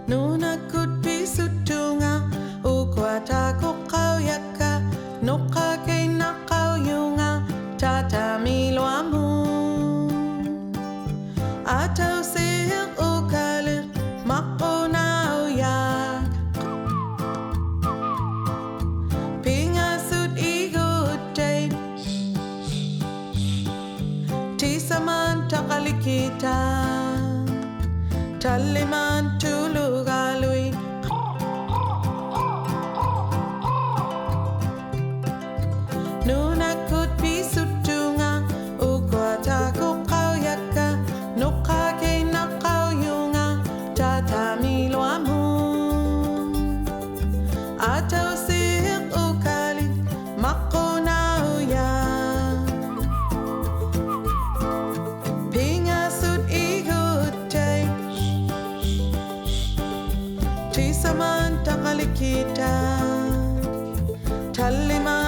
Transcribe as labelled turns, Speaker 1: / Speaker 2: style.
Speaker 1: ᓄナᒃ구თ 피수퉁아 우과타쿠qqaujakka ᓄᓅ가까이나까우유ঙ아 ᑕ타미ᓗ아무 Α타우세힉 우가르 마꼬나우약 피ᓓᓱᑦ 이구테잇 띠사만 타갈리키타 탈리만 툴루갈루이 ᓄ나ᒃ구თ 피수퉁아 우과타쿠qqaujakka ᓄᓅ가까이나까우유ঙ아 ᑕ타미ᓗ아무 Α타우세힉 우가르 마꼬나우약 피ᓓᓱᑦ 이구테잇 띠사만 타갈리키타 탈리만